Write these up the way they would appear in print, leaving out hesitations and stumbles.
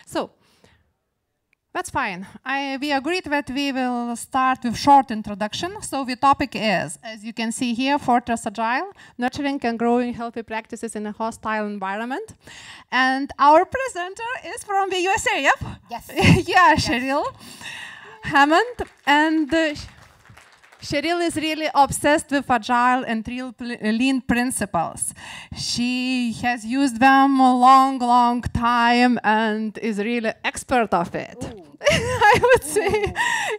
So that's fine. We agreed that we will start with short introduction. So the topic is, as you can see here, Fortress Agile, nurturing and growing healthy practices in a hostile environment. And our presenter is from the USA, yep? Yes. Yeah, yes. Cheryl Hammond. And Cheryl is really obsessed with Agile and real lean principles. She has used them a long time and is really expert of it. I would say,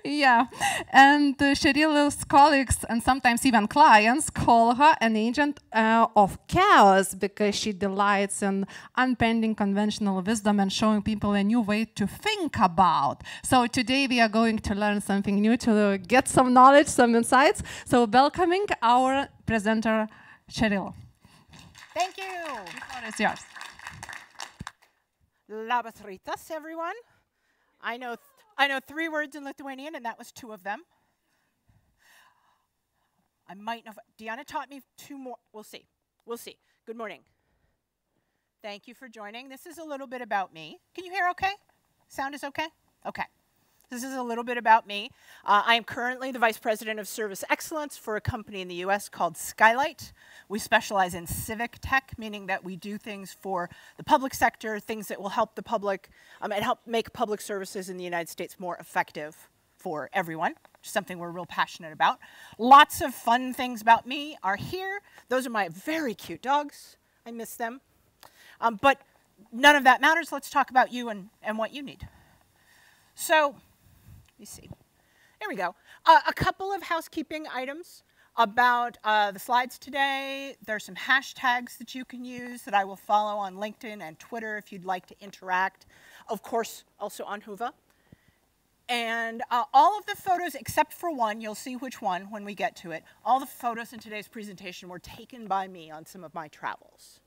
yeah. And Cheryl's colleagues and sometimes even clients call her an agent of chaos because she delights in unbending conventional wisdom and showing people a new way to think about. So today we are going to learn something new, to get some knowledge, some insights. So welcoming our presenter, Cheryl. Thank you. The floor is yours. Labas rytas, everyone. I know 3 words in Lithuanian, and that was 2 of them. I might know. Diana taught me 2 more. We'll see. We'll see. Good morning. Thank you for joining. This is a little bit about me. Can you hear okay? Sound is okay? Okay. This is a little bit about me. I am currently the Vice President of Service Excellence for a company in the US called Skylight. We specialize in civic tech, meaning that we do things for the public sector, things that will help the public and help make public services in the United States more effective for everyone, which is something we're real passionate about. Lots of fun things about me are here. Those are my very cute dogs. I miss them. But none of that matters. Let's talk about you and what you need. So, let me see. There we go. A couple of housekeeping items about the slides today. There's some hashtags that you can use that I will follow on LinkedIn and Twitter if you'd like to interact. Of course, also on Lietuva. And all of the photos, except for one, you'll see which one when we get to it, all the photos in today's presentation were taken by me on some of my travels.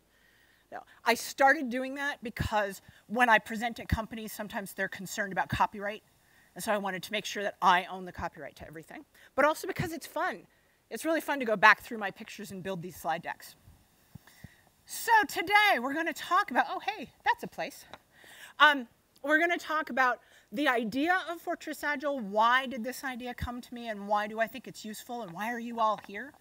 Now, I started doing that because when I present at companies, sometimes they're concerned about copyright. And so I wanted to make sure that I own the copyright to everything. But also because it's fun. It's really fun to go back through my pictures and build these slide decks. So today we're going to talk about, oh, hey, that's a place. We're going to talk about the idea of Fortress Agile. Why did this idea come to me, and why do I think it's useful, and why are you all here?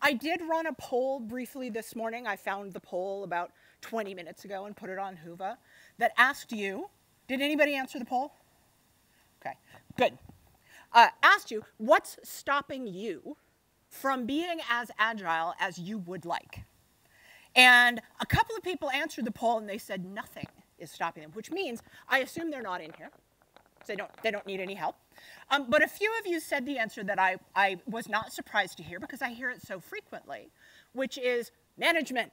I did run a poll briefly this morning. I found the poll about 20 minutes ago and put it on Lietuva that asked you, did anybody answer the poll? Okay, good. Asked you, what's stopping you from being as agile as you would like? And a couple of people answered the poll and they said nothing is stopping them, which means I assume they're not in here. So they don't need any help. But a few of you said the answer that I was not surprised to hear because I hear it so frequently, which is management,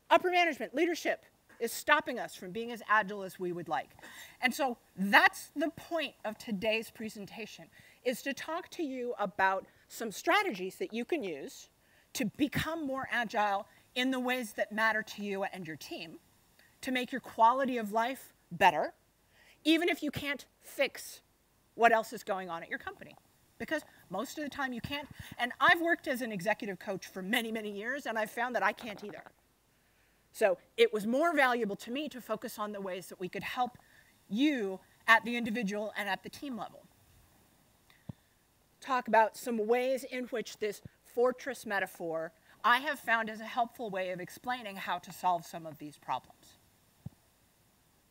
upper management, leadership is stopping us from being as agile as we would like. And so that's the point of today's presentation, is to talk to you about some strategies that you can use to become more agile in the ways that matter to you and your team, to make your quality of life better, even if you can't fix what else is going on at your company. Because most of the time you can't. And I've worked as an executive coach for many, many years, and I've found that I can't either. So it was more valuable to me to focus on the ways that we could help you at the individual and at the team level. Talk about some ways in which this fortress metaphor I have found as a helpful way of explaining how to solve some of these problems.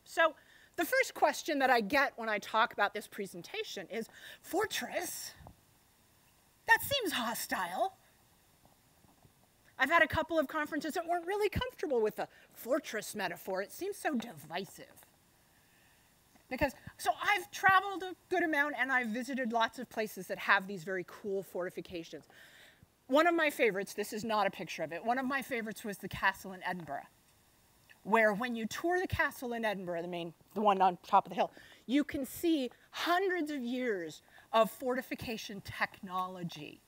So the first question that I get when I talk about this presentation is, fortress? That seems hostile. I've had a couple of conferences that weren't really comfortable with the fortress metaphor. It seems so divisive. So I've traveled a good amount and I've visited lots of places that have these very cool fortifications. One of my favorites, this is not a picture of it, one of my favorites was the castle in Edinburgh, where when you tour the castle in Edinburgh, the one on top of the hill, you can see hundreds of years of fortification technology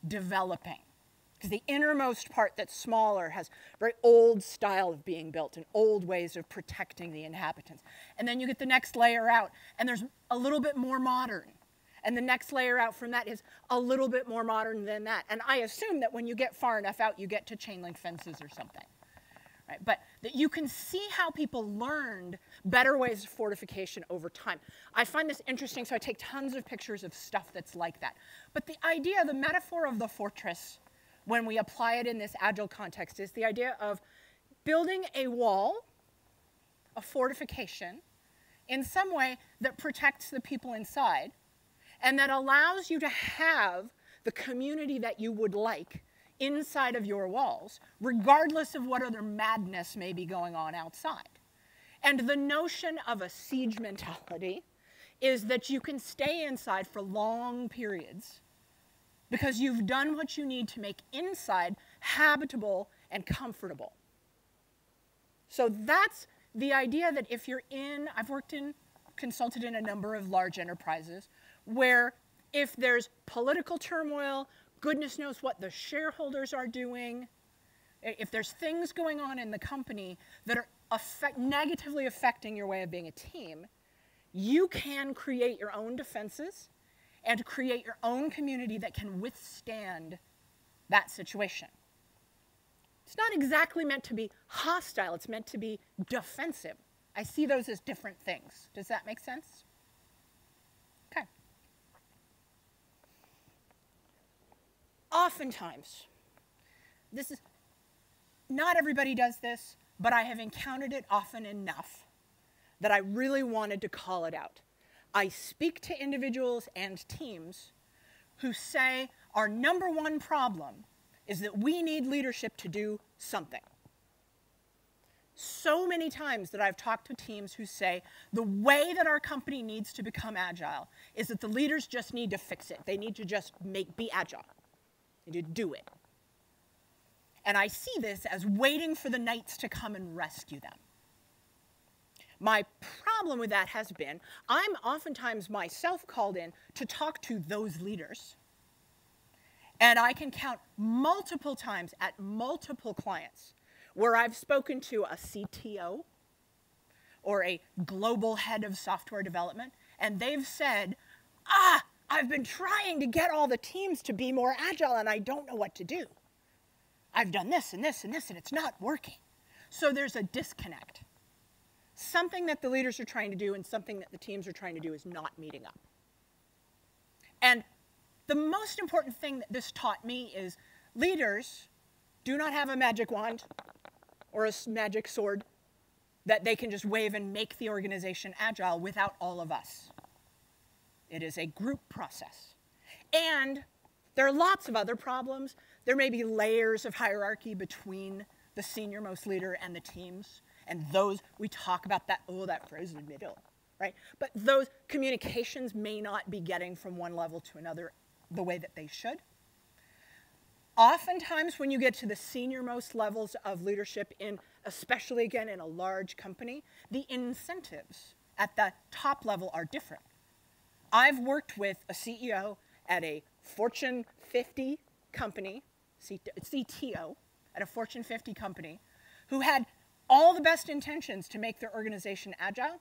developing. Because the innermost part that's smaller has very old style of being built and old ways of protecting the inhabitants. And then you get the next layer out, and there's a little bit more modern. And the next layer out from that is a little bit more modern than that. And I assume that when you get far enough out, you get to chain link fences or something, right? But that you can see how people learned better ways of fortification over time. I find this interesting, so I take tons of pictures of stuff that's like that. But the idea, the metaphor of the fortress, when we apply it in this Agile context, is the idea of building a wall, a fortification, in some way that protects the people inside, and that allows you to have the community that you would like inside of your walls, regardless of what other madness may be going on outside. And the notion of a siege mentality is that you can stay inside for long periods because you've done what you need to make inside habitable and comfortable. So that's the idea that if you're in, I've consulted in a number of large enterprises where if there's political turmoil, goodness knows what the shareholders are doing, if there's things going on in the company that are negatively affecting your way of being a team, you can create your own defenses and create your own community that can withstand that situation. It's not exactly meant to be hostile, it's meant to be defensive. I see those as different things. Does that make sense? Okay. Oftentimes, not everybody does this, but I have encountered it often enough that I really wanted to call it out. I speak to individuals and teams who say our number one problem is that we need leadership to do something. So many times that I've talked to teams who say the way that our company needs to become agile is that the leaders just need to fix it. They need to just be agile. They need to do it. And I see this as waiting for the knights to come and rescue them. My problem with that has been I'm oftentimes myself called in to talk to those leaders. And I can count multiple times at multiple clients where I've spoken to a CTO or a global head of software development, and they've said, I've been trying to get all the teams to be more agile, and I don't know what to do. I've done this and this and this, and it's not working. So there's a disconnect. Something that the leaders are trying to do and something that the teams are trying to do is not meeting up. And the most important thing that this taught me is leaders do not have a magic wand or a magic sword that they can just wave and make the organization agile without all of us. It is a group process. And there are lots of other problems. There may be layers of hierarchy between the senior-most leader and the teams. And those, we talk about that, that frozen middle, right? But those communications may not be getting from one level to another the way that they should. Oftentimes when you get to the senior-most levels of leadership especially again in a large company, the incentives at the top level are different. I've worked with a CEO at a Fortune 50 company, CTO at a Fortune 50 company, who had all the best intentions to make their organization agile,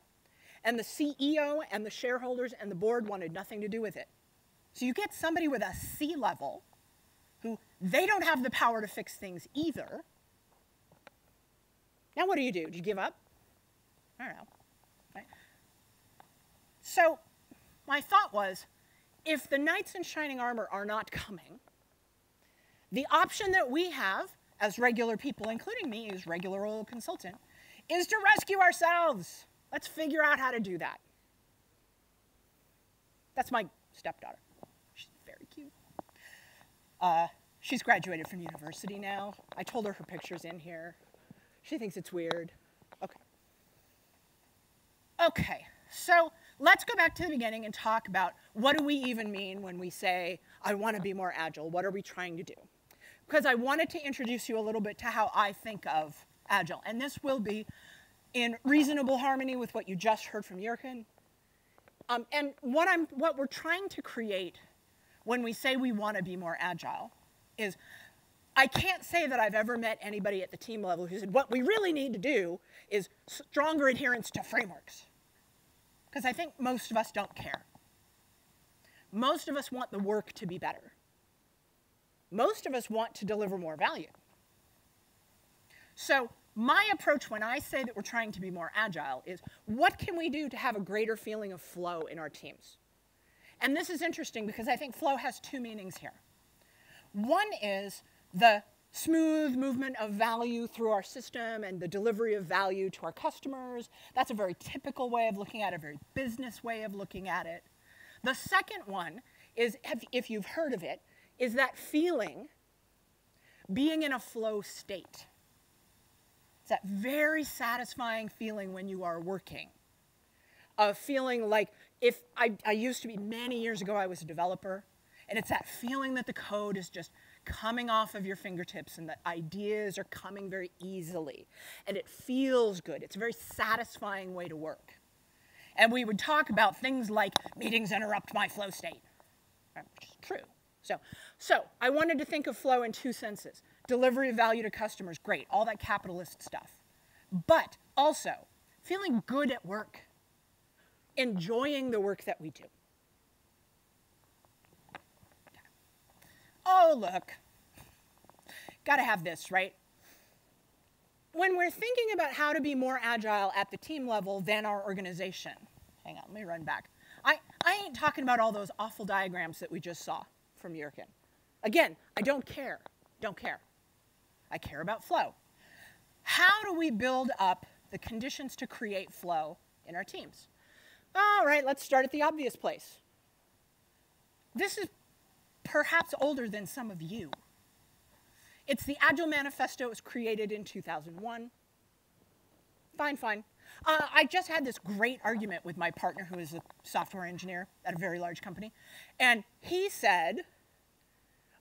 and the CEO and the shareholders and the board wanted nothing to do with it. So you get somebody with a C-level who they don't have the power to fix things either. Now what do? Do you give up? I don't know. Right? So my thought was, if the knights in shining armor are not coming, the option that we have as regular people, including me as regular old consultant, is to rescue ourselves. Let's figure out how to do that. That's my stepdaughter. She's very cute. She's graduated from university now. I told her her picture's in here. She thinks it's weird. Okay. Okay, so let's go back to the beginning and talk about what do we even mean when we say, I want to be more agile? What are we trying to do? Because I wanted to introduce you a little bit to how I think of Agile. And this will be in reasonable harmony with what you just heard from Jurgen. And what we're trying to create when we say we want to be more agile is, I can't say that I've ever met anybody at the team level who said, what we really need to do is stronger adherence to frameworks. Because I think most of us don't care. Most of us want the work to be better. Most of us want to deliver more value. So my approach when I say that we're trying to be more agile is, what can we do to have a greater feeling of flow in our teams? And this is interesting because I think flow has two meanings here. One is the smooth movement of value through our system and the delivery of value to our customers. That's a very typical way of looking at it, a very business way of looking at it. The second one is, if you've heard of it, is that feeling, being in a flow state. It's that very satisfying feeling when you are working. A feeling like, if I used to be, many years ago, I was a developer, and it's that feeling that the code is just coming off of your fingertips and the ideas are coming very easily. And it feels good. It's a very satisfying way to work. And we would talk about things like meetings interrupt my flow state, which is true. So I wanted to think of flow in two senses. Delivery of value to customers, great, all that capitalist stuff. But also, feeling good at work, enjoying the work that we do. Oh, look, got to have this, right? When we're thinking about how to be more agile at the team level than our organization, hang on, let me run back. I ain't talking about all those awful diagrams that we just saw from Jurgen. Again, I don't care, don't care. I care about flow. How do we build up the conditions to create flow in our teams? All right, let's start at the obvious place. This is perhaps older than some of you. It's the Agile Manifesto. It was created in 2001. Fine. I just had this great argument with my partner, who is a software engineer at a very large company. And he said,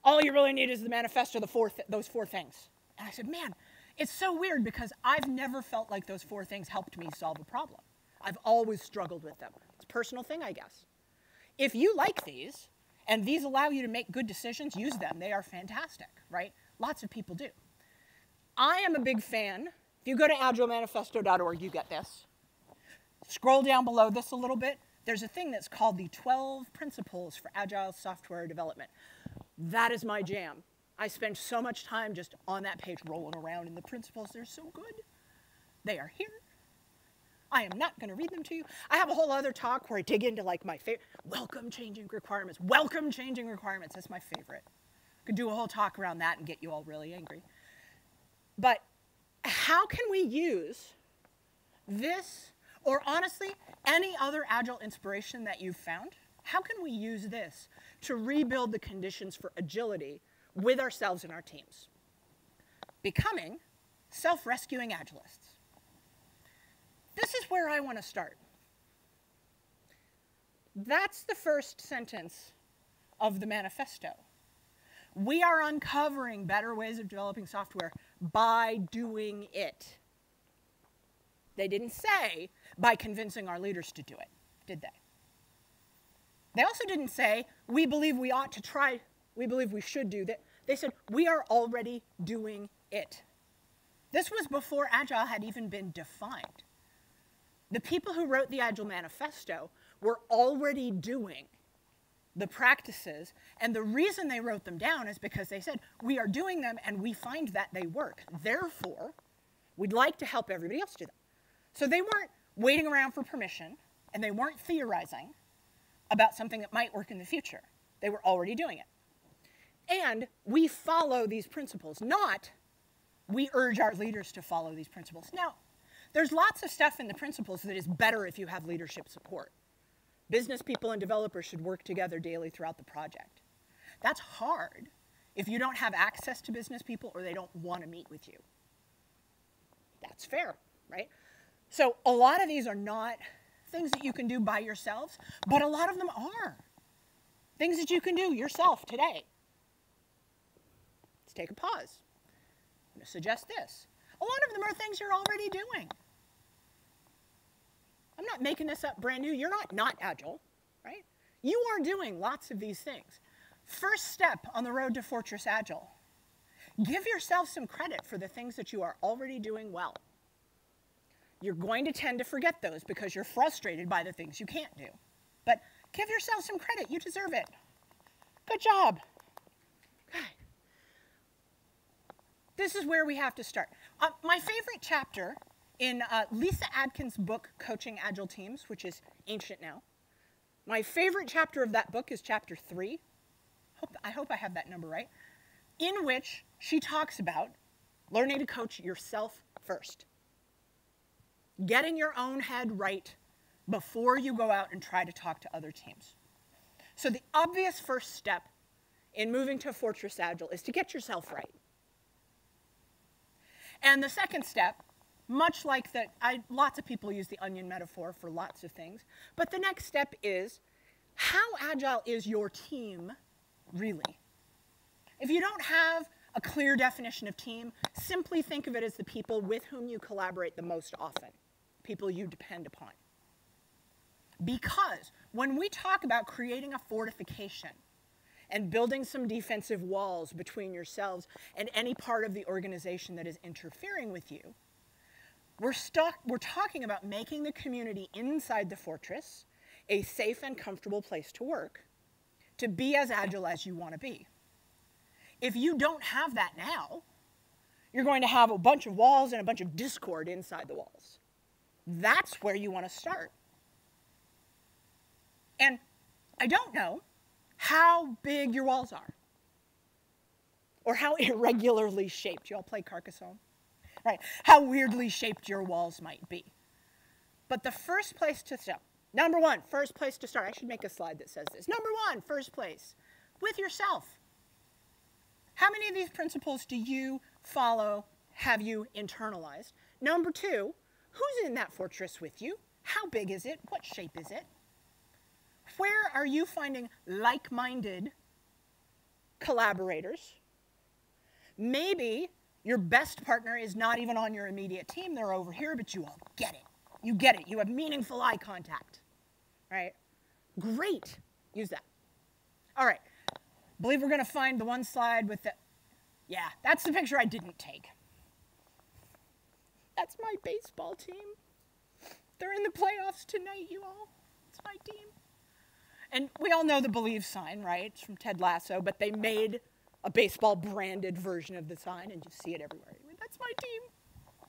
all you really need is the manifesto, those four things. And I said, man, it's so weird because I've never felt like those four things helped me solve a problem. I've always struggled with them. It's a personal thing, I guess. If you like these, and these allow you to make good decisions, use them. They are fantastic, right? Lots of people do. I am a big fan. If you go to agilemanifesto.org, you get this. Scroll down below this a little bit. There's a thing that's called the 12 Principles for Agile Software Development. That is my jam. I spend so much time just on that page rolling around in the principles. They're so good. They are here. I am not going to read them to you. I have a whole other talk where I dig into like my favorite, welcome changing requirements. Welcome changing requirements. That's my favorite. Could do a whole talk around that and get you all really angry. But how can we use this, or honestly, any other Agile inspiration that you've found? How can we use this to rebuild the conditions for agility with ourselves and our teams? Becoming self-rescuing Agilists. This is where I want to start. That's the first sentence of the manifesto. We are uncovering better ways of developing software by doing it. They didn't say by convincing our leaders to do it, did they? They also didn't say, we believe we ought to try, we believe we should do that. They said, we are already doing it. This was before Agile had even been defined. The people who wrote the Agile Manifesto were already doing the practices, and the reason they wrote them down is because they said, we are doing them and we find that they work. Therefore, we'd like to help everybody else do them. So they weren't waiting around for permission, and they weren't theorizing about something that might work in the future. They were already doing it. And we follow these principles, not we urge our leaders to follow these principles. Now, there's lots of stuff in the principles that is better if you have leadership support. Business people and developers should work together daily throughout the project. That's hard if you don't have access to business people or they don't want to meet with you. That's fair, right? So a lot of these are not things that you can do by yourselves, but a lot of them are. Things that you can do yourself today. Let's take a pause. I'm going to suggest this. A lot of them are things you're already doing. I'm not making this up brand new. You're not agile, right? You are doing lots of these things. First step on the road to Fortress Agile. Give yourself some credit for the things that you are already doing well. You're going to tend to forget those because you're frustrated by the things you can't do. But give yourself some credit. You deserve it. Good job. Okay. This is where we have to start. My favorite chapter in Lisa Adkins' book, Coaching Agile Teams, which is ancient now, my favorite chapter of that book is chapter 3. I hope I have that number right, in which she talks about learning to coach yourself first. Getting your own head right before you go out and try to talk to other teams. So the obvious first step in moving to Fortress Agile is to get yourself right. And the second step, much like that, lots of people use the onion metaphor for lots of things, but the next step is, how agile is your team really? If you don't have a clear definition of team, simply think of it as the people with whom you collaborate the most often, people you depend upon. Because when we talk about creating a fortification and building some defensive walls between yourselves and any part of the organization that is interfering with you, we're talking about making the community inside the fortress a safe and comfortable place to work, to be as agile as you want to be. If you don't have that now, you're going to have a bunch of walls and a bunch of discord inside the walls. That's where you want to start. And I don't know how big your walls are or how irregularly shaped. You all play Carcassonne? Right. How weirdly shaped your walls might be. But the first place to start, number one, first place to start. I should make a slide that says this. Number one, first place, with yourself. How many of these principles do you follow, have you internalized? Number two, who's in that fortress with you? How big is it? What shape is it? Where are you finding like-minded collaborators? Maybe your best partner is not even on your immediate team. They're over here, but you all get it. You get it. You have meaningful eye contact, right? Great. Use that. All right. I believe we're going to find the one slide with the, yeah, that's the picture I didn't take. That's my baseball team. They're in the playoffs tonight, you all. It's my team. And we all know the believe sign, right? It's from Ted Lasso, but they made a baseball branded version of the sign, and you see it everywhere. That's my team.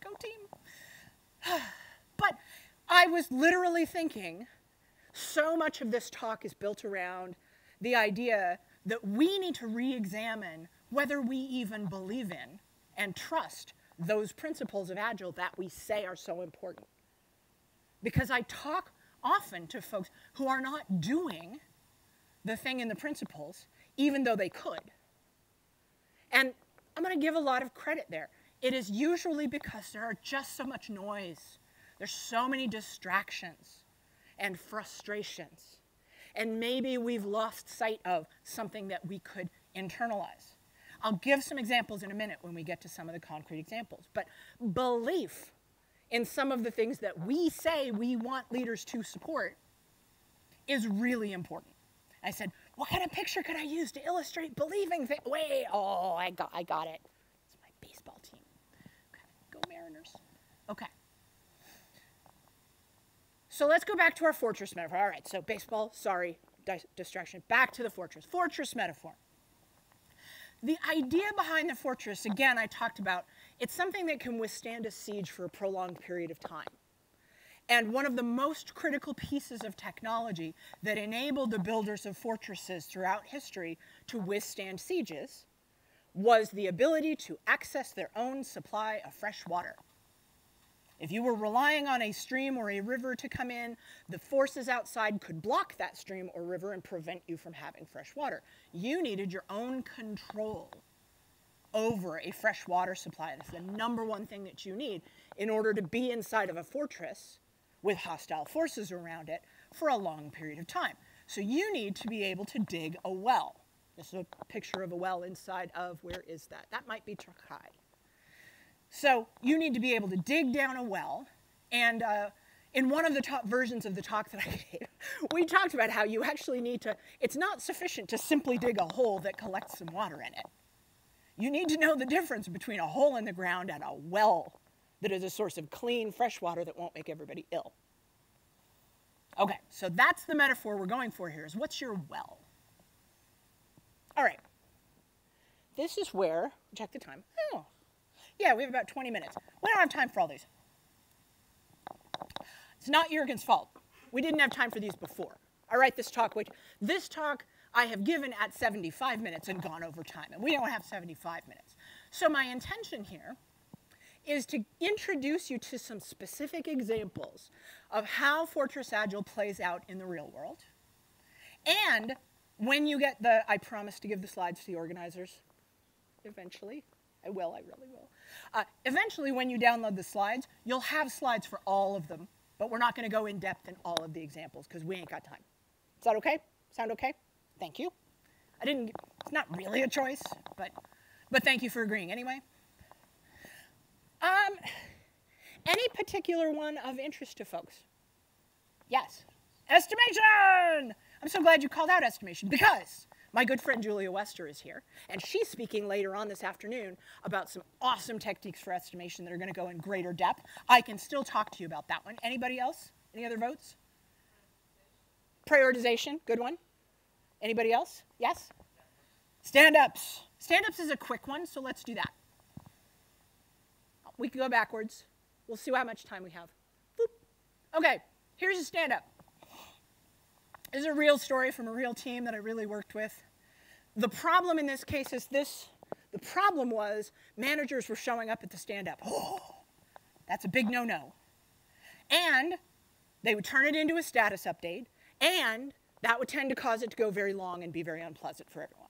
Go team. But I was literally thinking, so much of this talk is built around the idea that we need to re-examine whether we even believe in and trust those principles of Agile that we say are so important. Because I talk often to folks who are not doing the thing in the principles, even though they could. And I'm going to give a lot of credit there. It is usually because there are just so much noise. There's so many distractions and frustrations. And maybe we've lost sight of something that we could internalize. I'll give some examples in a minute when we get to some of the concrete examples. But belief in some of the things that we say we want leaders to support is really important. I said, what kind of picture could I use to illustrate believing? Wait, oh, I got it. It's my baseball team. Okay, go Mariners. Okay. So let's go back to our fortress metaphor. All right, so baseball, sorry, distraction. Back to the fortress. Fortress metaphor. The idea behind the fortress, again, I talked about, it's something that can withstand a siege for a prolonged period of time. And one of the most critical pieces of technology that enabled the builders of fortresses throughout history to withstand sieges was the ability to access their own supply of fresh water. If you were relying on a stream or a river to come in, the forces outside could block that stream or river and prevent you from having fresh water. You needed your own control over a fresh water supply. That's the number one thing that you need in order to be inside of a fortress with hostile forces around it for a long period of time. So you need to be able to dig a well. This is a picture of a well inside of, where is that? That might be Trakai. So you need to be able to dig down a well, and in one of the top versions of the talk that I gave, we talked about how you actually need to, it's not sufficient to simply dig a hole that collects some water in it. You need to know the difference between a hole in the ground and a well that is a source of clean, fresh water that won't make everybody ill. Okay, so that's the metaphor we're going for here, is what's your well? All right. This is where, check the time. Oh. Yeah, we have about 20 minutes. We don't have time for all these. It's not Jürgen's fault. We didn't have time for these before. I write this talk, which this talk I have given at 75 minutes and gone over time, and we don't have 75 minutes. So my intention here is to introduce you to some specific examples of how Fortress Agile plays out in the real world. And when you get I promise to give the slides to the organizers eventually. I really will. Eventually, when you download the slides, you'll have slides for all of them, but we're not going to go in depth in all of the examples because we ain't got time. Is that okay? Sound okay? Thank you. It's not really a choice, but thank you for agreeing anyway. Any particular one of interest to folks? Yes. Estimation! I'm so glad you called out estimation because my good friend Julia Wester is here, and she's speaking later on this afternoon about some awesome techniques for estimation that are going to go in greater depth. I can still talk to you about that one. Anybody else? Any other votes? Prioritization, good one. Anybody else? Yes? Stand-ups. Stand-ups is a quick one, so let's do that. We can go backwards. We'll see how much time we have. Boop. Okay, here's a stand-up. This is a real story from a real team that I really worked with. The problem in this case is this. The problem was managers were showing up at the stand-up. Oh, that's a big no-no. And they would turn it into a status update, and that would tend to cause it to go very long and be very unpleasant for everyone.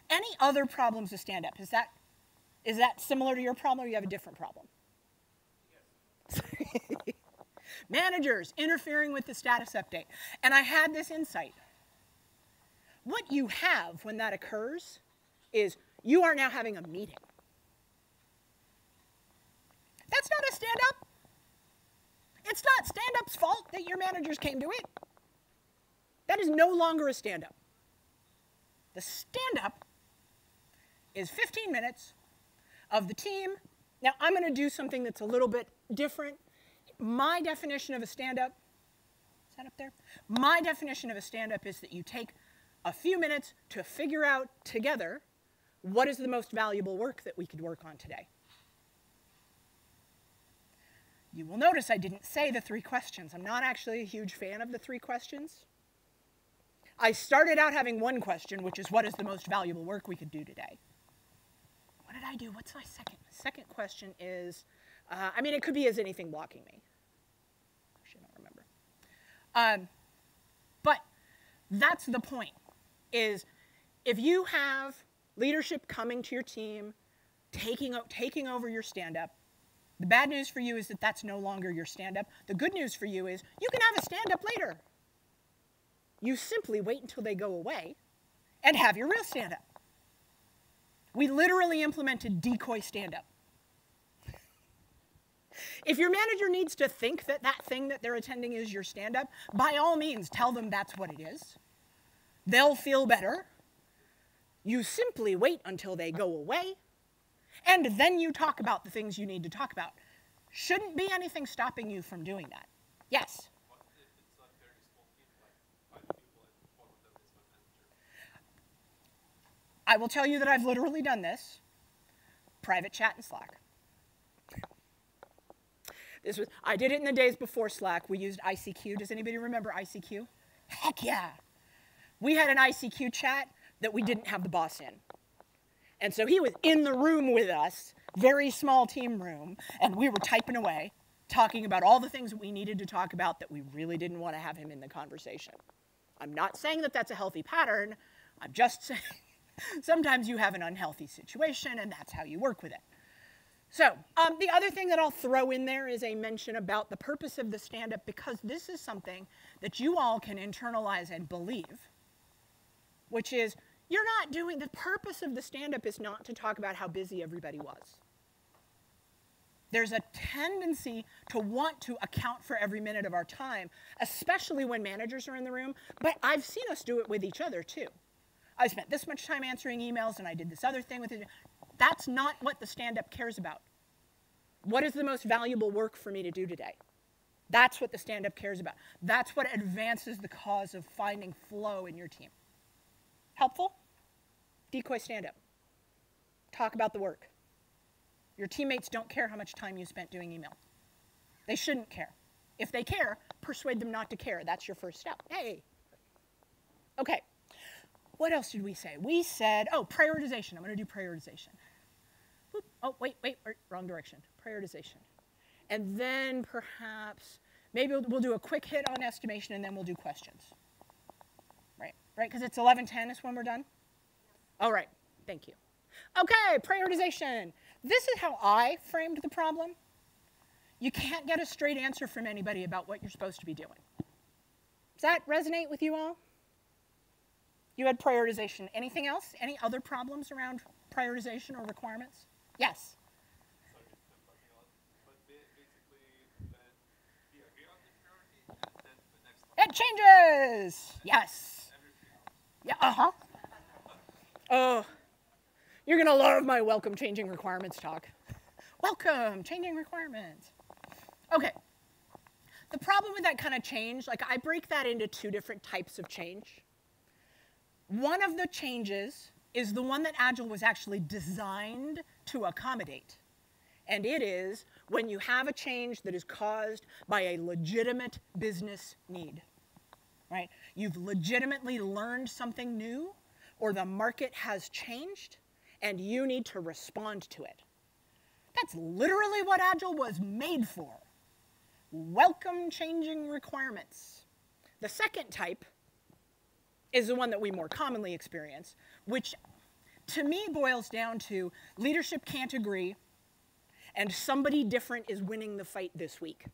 Any other problems with stand-up? Is that similar to your problem, or you have a different problem? Yes. Managers interfering with the status update. And I had this insight. What you have when that occurs is you are now having a meeting. That's not a stand-up. It's not stand-up's fault that your managers came to it. That is no longer a stand-up. The stand-up is 15 minutes of the team. Now, I'm going to do something that's a little bit different. My definition of a stand-up, is that up there? My definition of a stand-up is that you take a few minutes to figure out together what is the most valuable work that we could work on today. You will notice I didn't say the 3 questions. I'm not actually a huge fan of the 3 questions. I started out having 1 question, which is what is the most valuable work we could do today? What did I do? What's my second? The second question is, it could be is anything blocking me? Actually, I don't remember. But that's the point, is if you have leadership coming to your team, taking over your stand-up, the bad news for you is that that's no longer your stand-up. The good news for you is you can have a stand-up later. You simply wait until they go away and have your real stand-up. We literally implemented decoy stand-up. If your manager needs to think that that thing that they're attending is your stand-up, by all means, tell them that's what it is. They'll feel better. You simply wait until they go away, and then you talk about the things you need to talk about. Shouldn't be anything stopping you from doing that. Yes? What if it's a very small team, like 5 people, and one of them is my manager? I will tell you that I've literally done this. Private chat in Slack. I did it in the days before Slack. We used ICQ. Does anybody remember ICQ? Heck yeah. We had an ICQ chat that we didn't have the boss in. And so he was in the room with us, very small team room, and we were typing away, talking about all the things that we needed to talk about that we really didn't want to have him in the conversation. I'm not saying that that's a healthy pattern. I'm just saying sometimes you have an unhealthy situation, and that's how you work with it. So the other thing that I'll throw in there is a mention about the purpose of the stand-up, because this is something that you all can internalize and believe, which is the purpose of the stand-up is not to talk about how busy everybody was. There's a tendency to want to account for every minute of our time, especially when managers are in the room, but I've seen us do it with each other too. I spent this much time answering emails and I did this other thing with it. That's not what the stand-up cares about. What is the most valuable work for me to do today? That's what the stand-up cares about. That's what advances the cause of finding flow in your team. Helpful? Decoy stand-up. Talk about the work. Your teammates don't care how much time you spent doing email. They shouldn't care. If they care, persuade them not to care. That's your first step. Hey. Okay. What else did we say? We said, oh, prioritization. I'm going to do prioritization. Oop. Oh, wait, wrong direction. Prioritization. And then perhaps, maybe we'll do a quick hit on estimation, and then we'll do questions. Right, because it's 11:10 is when we're done? All right, thank you. Okay, prioritization. This is how I framed the problem. You can't get a straight answer from anybody about what you're supposed to be doing. Does that resonate with you all? You had prioritization. Anything else? Any other problems around prioritization or requirements? Yes? Sorry to cut you off, but basically, we agree on this priority, and then the next one. It changes! Yes. Yeah, uh-huh. Oh, you're going to love my welcome changing requirements talk. Welcome, changing requirements. Okay. The problem with that kind of change, like I break that into two different types of change. One of the changes is the one that Agile was actually designed to accommodate. And it is when you have a change that is caused by a legitimate business need. Right? You've legitimately learned something new, or the market has changed, and you need to respond to it. That's literally what Agile was made for. Welcome changing requirements. The second type is the one that we more commonly experience, which to me boils down to leadership can't agree, and somebody different is winning the fight this week.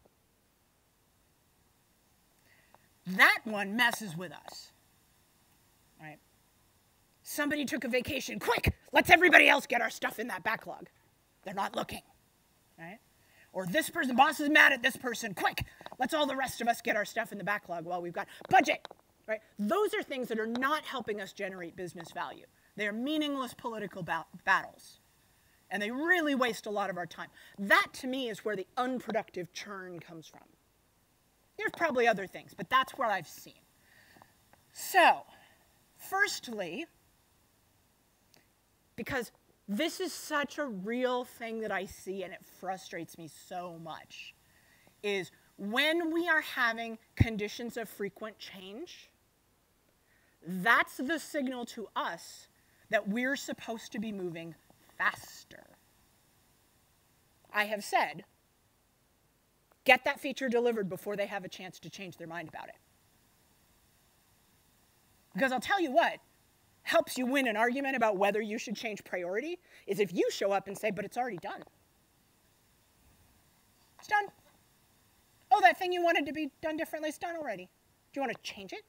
That one messes with us, right? Somebody took a vacation. Quick, let's everybody else get our stuff in that backlog. They're not looking, right? Or this person, boss is mad at this person. Quick, let's all the rest of us get our stuff in the backlog while we've got budget, right? Those are things that are not helping us generate business value. They're meaningless political battles, and they really waste a lot of our time. That, to me, is where the unproductive churn comes from. There's probably other things, but that's what I've seen. So, firstly, because this is such a real thing that I see and it frustrates me so much, is when we are having conditions of frequent change, that's the signal to us that we're supposed to be moving faster. I have said, get that feature delivered before they have a chance to change their mind about it. Because I'll tell you what helps you win an argument about whether you should change priority is if you show up and say, but it's already done. It's done. Oh, that thing you wanted to be done differently is done already. Do you want to change it?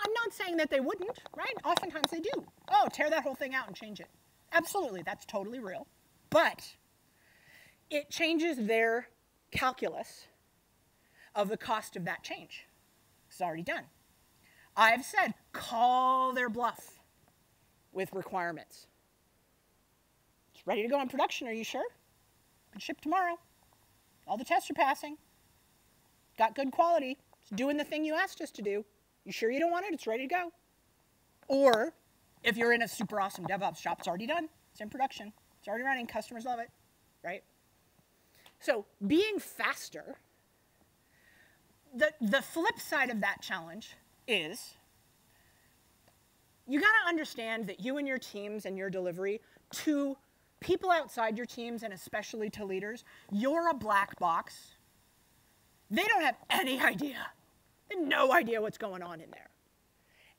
I'm not saying that they wouldn't, right? Oftentimes they do. Oh, tear that whole thing out and change it. Absolutely, that's totally real. But it changes their calculus of the cost of that change. It's already done. I've said, call their bluff with requirements. It's ready to go in production, are you sure? Can ship tomorrow. All the tests are passing. Got good quality. It's doing the thing you asked us to do. You sure you don't want it? It's ready to go. Or, if you're in a super awesome DevOps shop, it's already done. It's in production. It's already running. Customers love it, right? So, being faster, the flip side of that challenge is you got to understand that you and your teams and your delivery, to people outside your teams and especially to leaders, you're a black box. They don't have any idea. They have no idea what's going on in there.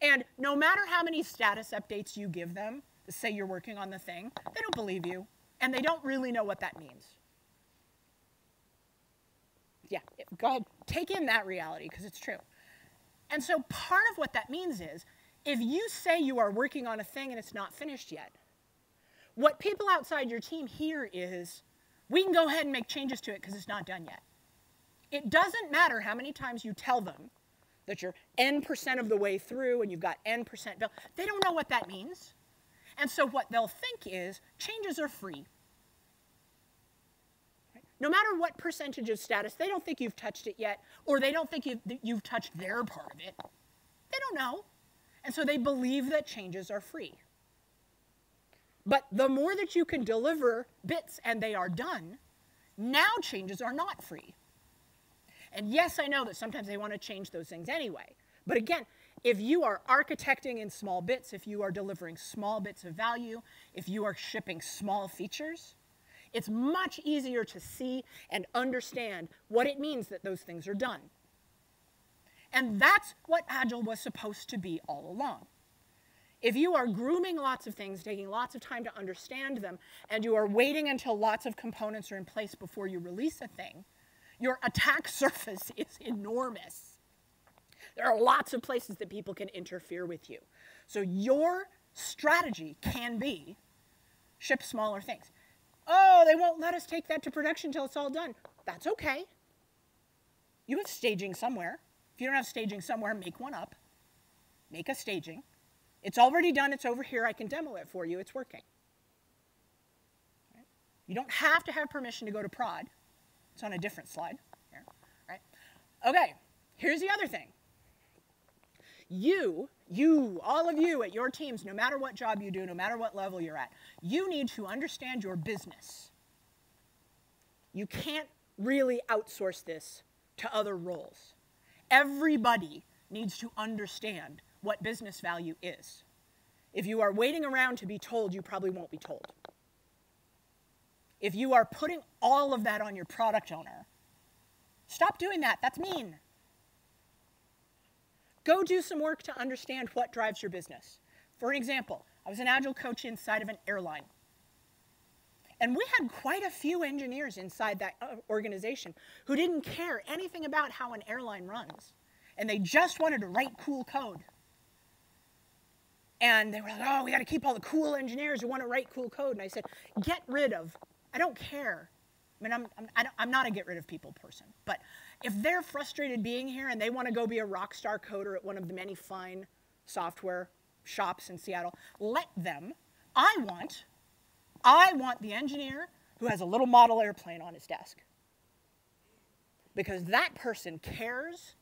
And no matter how many status updates you give them to say you're working on the thing, they don't believe you, and they don't really know what that means. Yeah, go ahead. Take in that reality, because it's true. And so part of what that means is, if you say you are working on a thing and it's not finished yet, what people outside your team hear is, we can go ahead and make changes to it because it's not done yet. It doesn't matter how many times you tell them that you're N% of the way through and you've got N% built. They don't know what that means. And so what they'll think is, changes are free. No matter what percentage of status, they don't think you've touched it yet, or they don't think you've touched their part of it. They don't know. And so they believe that changes are free. But the more that you can deliver bits and they are done, now changes are not free. And yes, I know that sometimes they want to change those things anyway. But again, if you are architecting in small bits, if you are delivering small bits of value, if you are shipping small features, it's much easier to see and understand what it means that those things are done. And that's what Agile was supposed to be all along. If you are grooming lots of things, taking lots of time to understand them, and you are waiting until lots of components are in place before you release a thing, your attack surface is enormous. There are lots of places that people can interfere with you. So your strategy can be ship smaller things. Oh, they won't let us take that to production until it's all done. That's okay. You have staging somewhere. If you don't have staging somewhere, make one up. Make a staging. It's already done. It's over here. I can demo it for you. It's working. Right? You don't have to have permission to go to prod. It's on a different slide here. Right? Okay, here's the other thing. You, all of you at your teams, no matter what job you do, no matter what level you're at, you need to understand your business. You can't really outsource this to other roles. Everybody needs to understand what business value is. If you are waiting around to be told, you probably won't be told. If you are putting all of that on your product owner, stop doing that. That's mean. Go do some work to understand what drives your business. For an example, I was an Agile coach inside of an airline. And we had quite a few engineers inside that organization who didn't care anything about how an airline runs. And they just wanted to write cool code. And they were like, oh, we got to keep all the cool engineers who want to write cool code. And I said, get rid of, I don't care. I mean, I'm not a get rid of people person. But if they're frustrated being here and they want to go be a rock star coder at one of the many fine software shops in Seattle, let them. I want the engineer who has a little model airplane on his desk. Because that person cares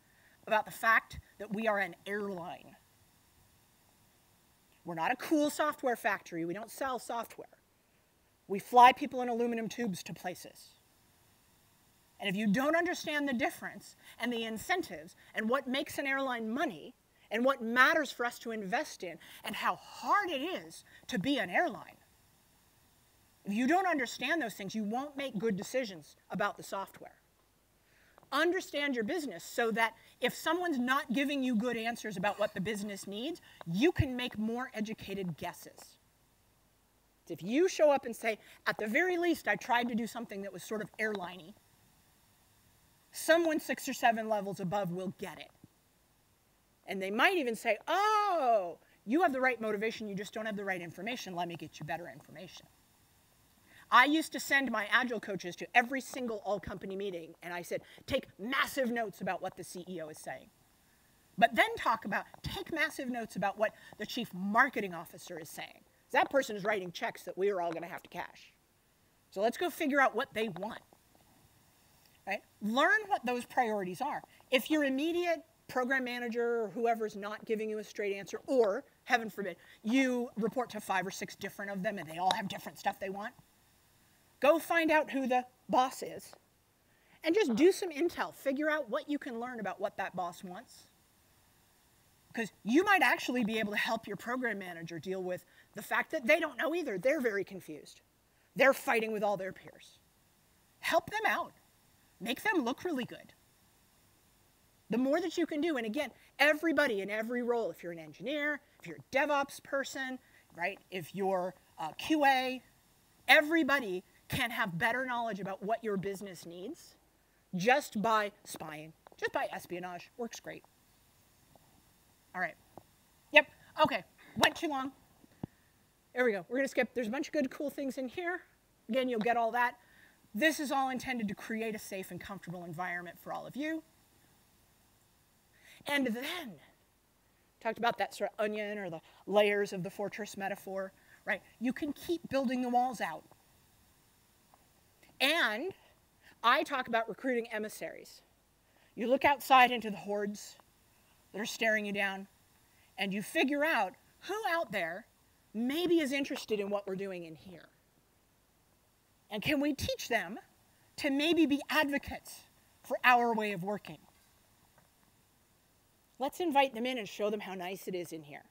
about the fact that we are an airline. We're not a cool software factory. We don't sell software. We fly people in aluminum tubes to places. And if you don't understand the difference and the incentives and what makes an airline money and what matters for us to invest in and how hard it is to be an airline, if you don't understand those things, you won't make good decisions about the software. Understand your business so that if someone's not giving you good answers about what the business needs, you can make more educated guesses. If you show up and say, at the very least, I tried to do something that was sort of airline-y, someone 6 or 7 levels above will get it. And they might even say, oh, you have the right motivation, you just don't have the right information. Let me get you better information. I used to send my Agile coaches to every single all-company meeting, and I said, take massive notes about what the CEO is saying. But then take massive notes about what the chief marketing officer is saying. That person is writing checks that we are all going to have to cash. So let's go figure out what they want. Right? Learn what those priorities are. If your immediate program manager or whoever is not giving you a straight answer, or, heaven forbid, you report to 5 or 6 different of them and they all have different stuff they want, go find out who the boss is and just do some intel. Figure out what you can learn about what that boss wants. Because you might actually be able to help your program manager deal with the fact that they don't know either. They're very confused. They're fighting with all their peers. Help them out. Make them look really good. The more that you can do, and again, everybody in every role, if you're an engineer, if you're a DevOps person, right, if you're a QA, everybody can have better knowledge about what your business needs just by spying, just by espionage. Works great. All right. Yep. Okay. Went too long. There we go. We're going to skip. There's a bunch of good, cool things in here. Again, you'll get all that. This is all intended to create a safe and comfortable environment for all of you. And then, talked about that sort of onion or the layers of the fortress metaphor, right? You can keep building the walls out. And I talk about recruiting emissaries. You look outside into the hordes that are staring you down, and you figure out who out there maybe is interested in what we're doing in here? And can we teach them to maybe be advocates for our way of working? Let's invite them in and show them how nice it is in here.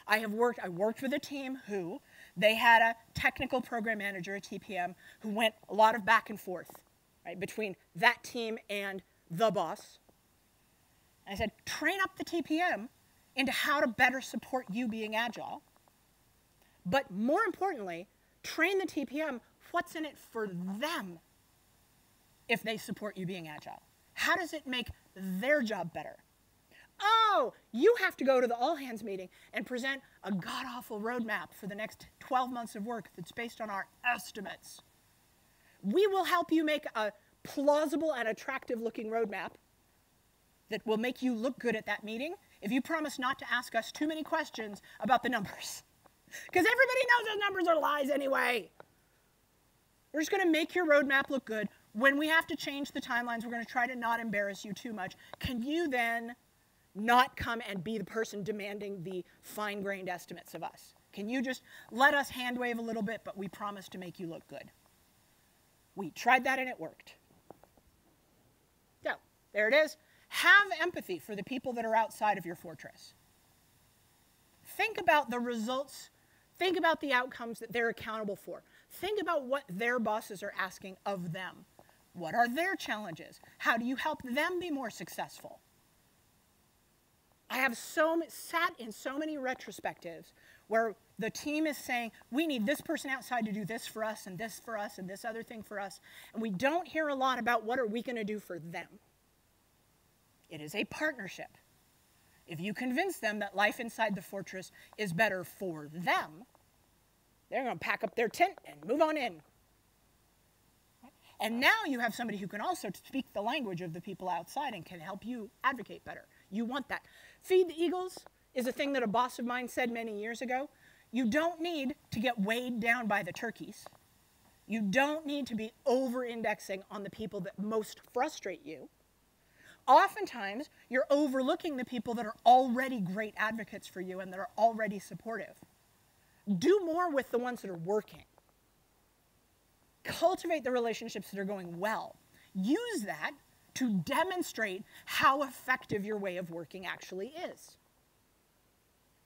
I worked with a team who, they had a technical program manager, a TPM, who went a lot of back and forth, right, between that team and the boss. And I said, train up the TPM into how to better support you being agile. But more importantly, train the TPM what's in it for them if they support you being agile. How does it make their job better? Oh, you have to go to the all-hands meeting and present a god-awful roadmap for the next 12 months of work that's based on our estimates. We will help you make a plausible and attractive-looking roadmap that will make you look good at that meeting if you promise not to ask us too many questions about the numbers. Because everybody knows those numbers are lies anyway. We're just going to make your roadmap look good. When we have to change the timelines, we're going to try to not embarrass you too much. Can you then not come and be the person demanding the fine-grained estimates of us? Can you just let us hand-wave a little bit, but we promise to make you look good? We tried that and it worked. So, there it is. Have empathy for the people that are outside of your fortress. Think about the results. Think about the outcomes that they're accountable for. Think about what their bosses are asking of them. What are their challenges? How do you help them be more successful? I have sat in so many retrospectives where the team is saying, we need this person outside to do this for us and this for us and this other thing for us. And we don't hear a lot about what are we going to do for them. It is a partnership. If you convince them that life inside the fortress is better for them, they're going to pack up their tent and move on in. And now you have somebody who can also speak the language of the people outside and can help you advocate better. You want that. Feed the eagles is a thing that a boss of mine said many years ago. You don't need to get weighed down by the turkeys. You don't need to be over-indexing on the people that most frustrate you. Oftentimes, you're overlooking the people that are already great advocates for you and that are already supportive. Do more with the ones that are working. Cultivate the relationships that are going well. Use that to demonstrate how effective your way of working actually is.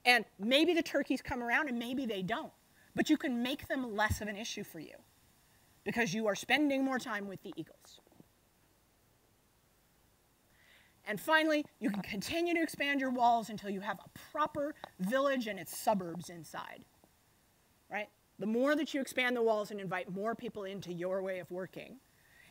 And maybe the turkeys come around and maybe they don't, but you can make them less of an issue for you because you are spending more time with the eagles. And finally, you can continue to expand your walls until you have a proper village and its suburbs inside, right? The more that you expand the walls and invite more people into your way of working,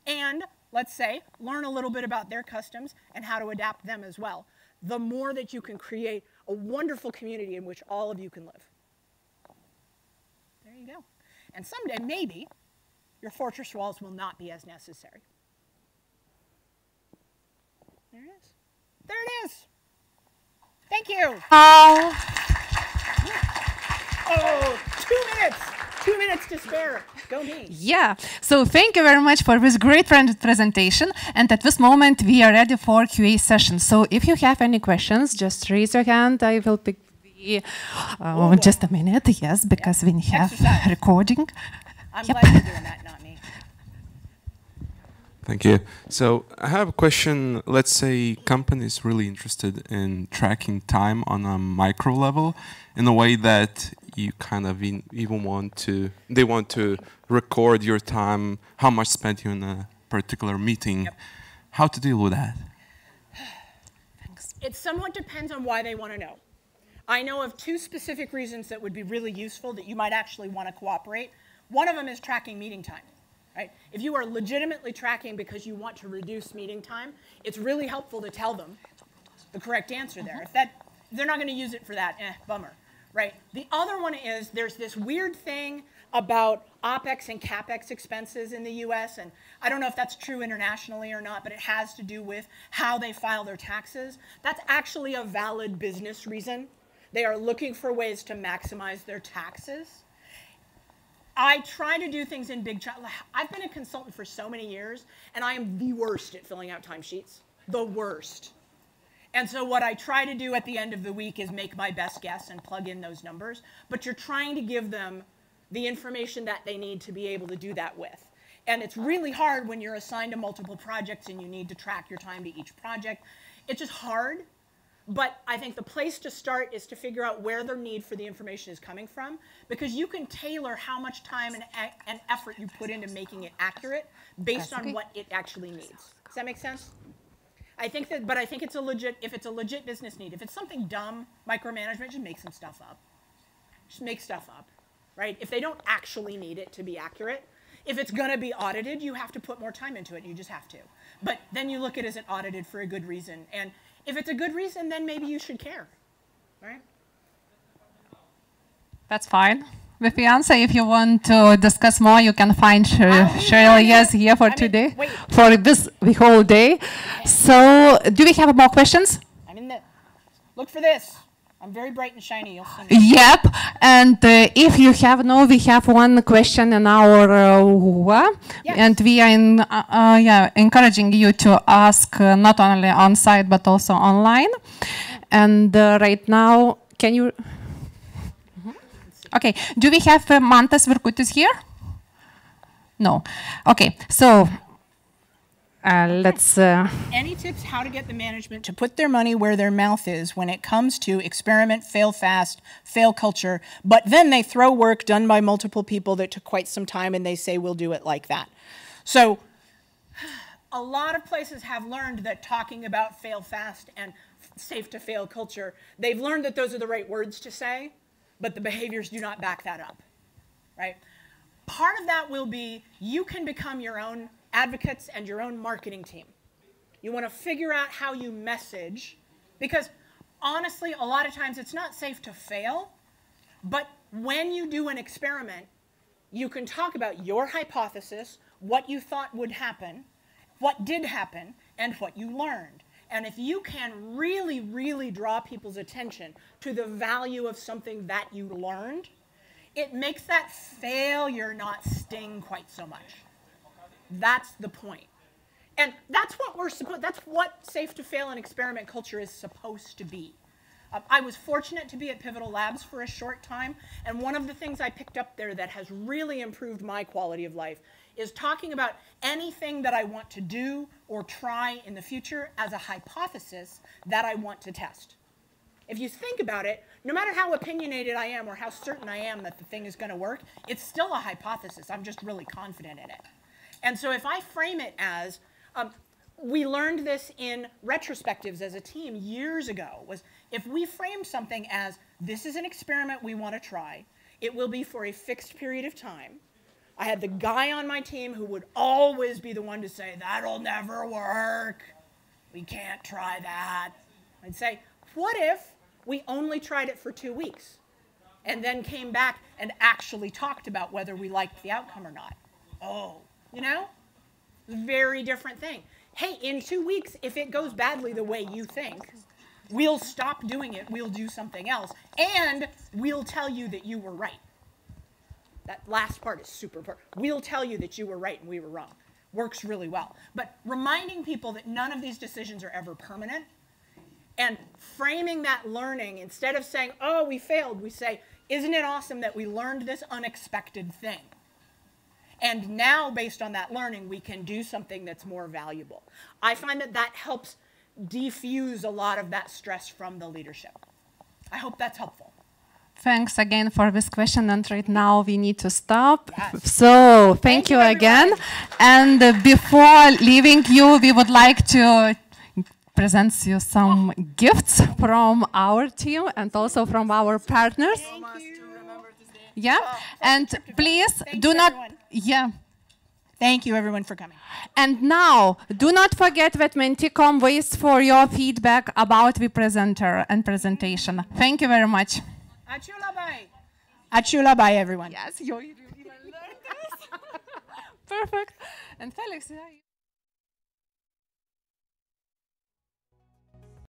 and let's say, learn a little bit about their customs and how to adapt them as well, the more that you can create a wonderful community in which all of you can live. There you go. And someday, maybe, your fortress walls will not be as necessary. There it is. There it is. Thank you. Oh, 2 minutes. 2 minutes to spare. Go me. Yeah. So thank you very much for this great presentation. And at this moment, we are ready for QA session. So if you have any questions, just raise your hand. I will pick the... just a minute. Yes, because we have recording. I'm glad you're doing that, not me. Thank you. So I have a question. Let's say company is really interested in tracking time on a micro level in a way that you kind of even want to record your time, how much spent you in a particular meeting. Yep. How to deal with that? Thanks. It somewhat depends on why they want to know. I know of 2 specific reasons that would be really useful that you might actually want to cooperate. One of them is tracking meeting time. Right? If you are legitimately tracking because you want to reduce meeting time, it's really helpful to tell them the correct answer there. If they're not going to use it for that, bummer. Right? The other one is there's this weird thing about OPEX and CAPEX expenses in the US, and I don't know if that's true internationally or not, but it has to do with how they file their taxes. That's actually a valid business reason. They are looking for ways to maximize their taxes. I try to do things in big chunks. I've been a consultant for so many years, and I am the worst at filling out timesheets. The worst. And so what I try to do at the end of the week is make my best guess and plug in those numbers. But you're trying to give them the information that they need to be able to do that with. And it's really hard when you're assigned to multiple projects and you need to track your time to each project. It's just hard. But I think the place to start is to figure out where their need for the information is coming from, because you can tailor how much time and effort you put into making it accurate based on what it actually needs. Does that make sense? I think that, but I think it's a legit, if it's a legit business need. If it's something dumb, micromanagement, just make some stuff up. Just make stuff up, right? If they don't actually need it to be accurate, if it's going to be audited, you have to put more time into it. You just have to. But then you look at it as audited for a good reason. And if it's a good reason, then maybe you should care, right? That's fine. With Fiance, if you want to discuss more, you can find Cheryl here for today, for the whole day. Okay. So, do we have more questions? I'm in the, look for this. I'm very bright and shiny. You'll see me. Yep. And if you have we have one question in our yes. And we are encouraging you to ask not only on site but also online. And right now, can you? Okay. Do we have Mantas Virkutis here? No. Okay. So. Let's. Any tips how to get the management to put their money where their mouth is when it comes to experiment, fail fast, fail culture, but then they throw work done by multiple people that took quite some time and they say, we'll do it like that. So a lot of places have learned that talking about fail fast and safe to fail culture, they've learned that those are the right words to say, but the behaviors do not back that up, right? Part of that will be you can become your own advocates and your own marketing team. You want to figure out how you message, because honestly, a lot of times it's not safe to fail, but when you do an experiment, you can talk about your hypothesis, what you thought would happen, what did happen, and what you learned. And if you can really, really draw people's attention to the value of something that you learned, it makes that failure not sting quite so much. That's the point. And that's what that's what safe to fail and experiment culture is supposed to be. I was fortunate to be at Pivotal Labs for a short time, and one of the things I picked up there that has really improved my quality of life is talking about anything that I want to do or try in the future as a hypothesis that I want to test. If you think about it, no matter how opinionated I am or how certain I am that the thing is going to work, it's still a hypothesis. I'm just really confident in it. And so if I frame it as, we learned this in retrospectives as a team years ago, was if we frame something as, this is an experiment we want to try, it will be for a fixed period of time. I had the guy on my team who would always be the one to say, that'll never work. We can't try that. I'd say, what if we only tried it for 2 weeks and then came back and actually talked about whether we liked the outcome or not? Oh. You know? Very different thing. Hey, in 2 weeks, if it goes badly the way you think, we'll stop doing it, we'll do something else, and we'll tell you that you were right. That last part is super important. We'll tell you that you were right and we were wrong. Works really well. But reminding people that none of these decisions are ever permanent, and framing that learning, instead of saying, oh, we failed, we say, isn't it awesome that we learned this unexpected thing? And now, based on that learning, we can do something that's more valuable. I find that that helps defuse a lot of that stress from the leadership. I hope that's helpful. Thanks again for this question. And right now, we need to stop. Yes. So thank you again. And before leaving you, we would like to present you some gifts from our team and also from our partners. Thank you. Yeah, and please do not. Yeah. Thank you, everyone, for coming. And now, do not forget that Menticom waits for your feedback about the presenter and presentation. Thank you very much. Achula bye. Achula bye, everyone. Yes, you even learned this. Perfect. And Felix,